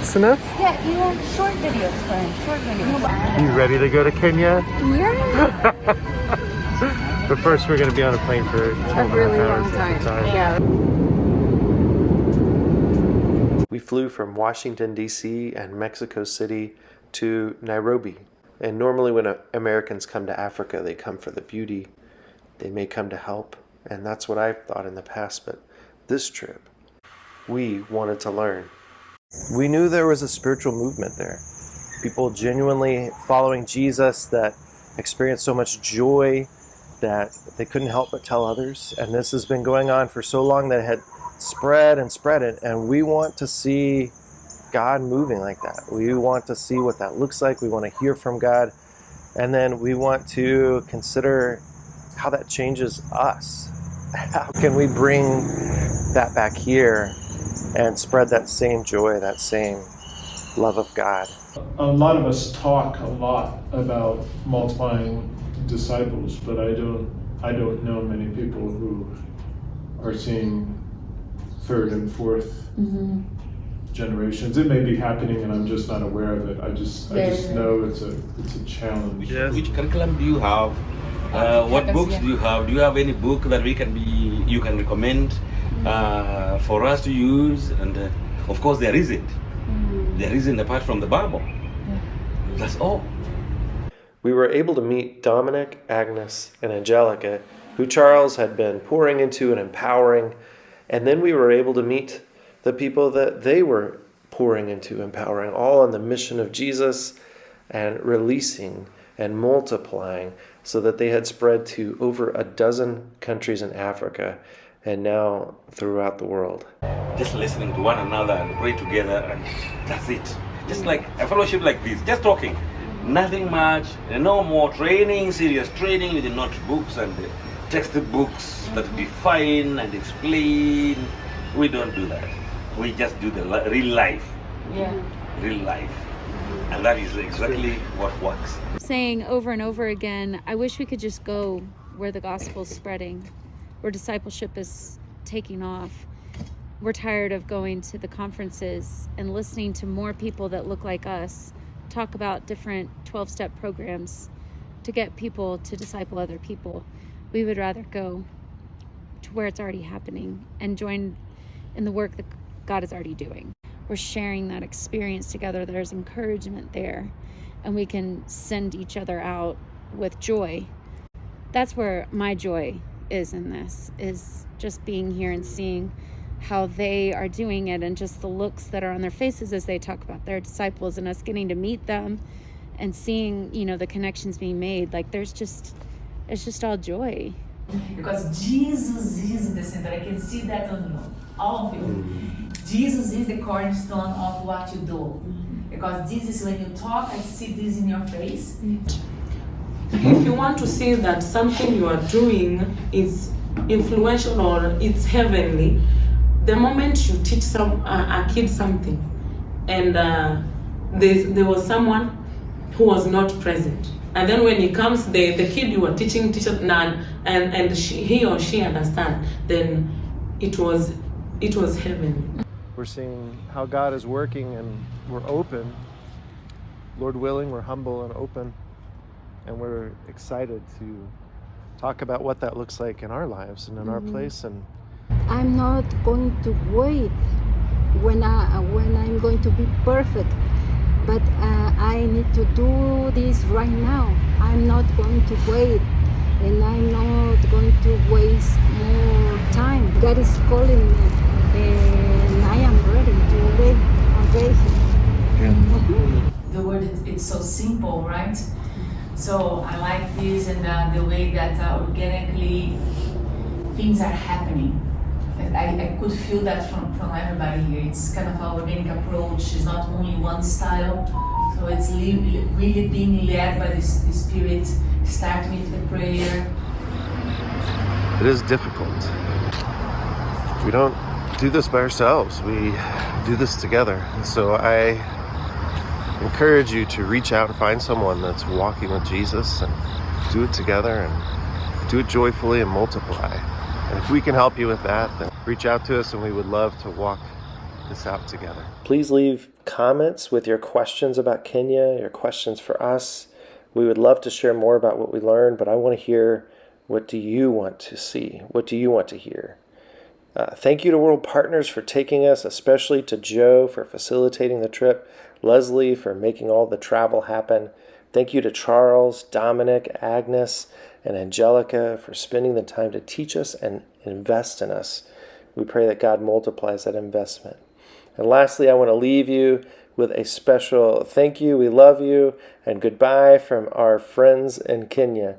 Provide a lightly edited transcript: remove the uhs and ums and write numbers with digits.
fast enough? Yeah, short videos, Brian. Short videos. You ready to go to Kenya? Yeah. But first we're going to be on a plane for 12 really hours long at a time. Yeah. We flew from Washington, D.C. and Mexico City to Nairobi. And normally when Americans come to Africa, they come for the beauty. They may come to help. And that's what I've thought in the past. But this trip, we wanted to learn. We knew there was a spiritual movement there. People genuinely following Jesus that experienced so much joy that they couldn't help but tell others. And this has been going on for so long that it had spread it. And we want to see God moving like that. We want to see what that looks like. We want to hear from God. And then we want to consider how that changes us. How can we bring that back here and spread that same joy, that same love of God? A lot of us talk a lot about multiplying disciples, but I don't know many people who are seeing third and fourth generations. It may be happening and I'm just not aware of it. I just know it's a challenge. Yes. Which curriculum do you have? What books do you have? Do you have any book that you can recommend for us to use? And of course there isn't. There isn't apart from the Bible. That's all. We were able to meet Dominic, Agnes, and Angelica, who Charles had been pouring into and empowering. And then we were able to meet the people that they were pouring into, empowering, all on the mission of Jesus and releasing and multiplying so that they had spread to over a dozen countries in Africa and now throughout the world. Just listening to one another and pray together, and that's it. Just like a fellowship like this, just talking. Nothing much, no more training, serious training with the notebooks and the textbooks that define and explain. We don't do that. We just do the real life. Yeah. Real life. And that is exactly what works. Saying over and over again, I wish we could just go where the gospel's spreading, where discipleship is taking off. We're tired of going to the conferences and listening to more people that look like us talk about different 12-step programs to get people to disciple other people. We would rather go to where it's already happening and join in the work that God is already doing. We're sharing that experience together. There's encouragement there, and we can send each other out with joy. That's where my joy is in this, is just being here and seeing how they are doing it, and just the looks that are on their faces as they talk about their disciples, and us getting to meet them and seeing, the connections being made. Like it's just all joy. Because Jesus is the center. I can see that on you, all of you. Jesus is the cornerstone of what you do. Because this is when you talk, I see this in your face. If you want to see that something you are doing is influential or it's heavenly, the moment you teach a kid something, and there was someone who was not present, and then when he comes, the kid you were teaching and he or she understand, then it was heaven. We're seeing how God is working, and we're open. Lord willing, we're humble and open, and we're excited to talk about what that looks like in our lives and in our place. And I'm not going to wait when I'm going to be perfect, but I need to do this right now. I'm not going to wait, and I'm not going to waste more time. God is calling me, and I am ready to obey Him. The word, it's so simple, right? So I like this, and the way that organically things are happening. I could feel that from everybody here. It's kind of an organic approach. It's not only one style. So it's really being led by the Spirit, starting with the prayer. it is difficult. We don't do this by ourselves. We do this together. And so I encourage you to reach out and find someone that's walking with Jesus, and do it together and do it joyfully and multiply. And if we can help you with that, then reach out to us, and we would love to walk this out together. Please leave comments with your questions about Kenya, your questions for us. We would love to share more about what we learned, but I want to hear, what do you want to see? What do you want to hear? Thank you to World Partners for taking us, especially to Joe for facilitating the trip, Leslie for making all the travel happen. Thank you to Charles, Dominic, Agnes, and Angelica for spending the time to teach us and invest in us. We pray that God multiplies that investment. And lastly, I want to leave you with a special thank you, we love you, and goodbye from our friends in Kenya.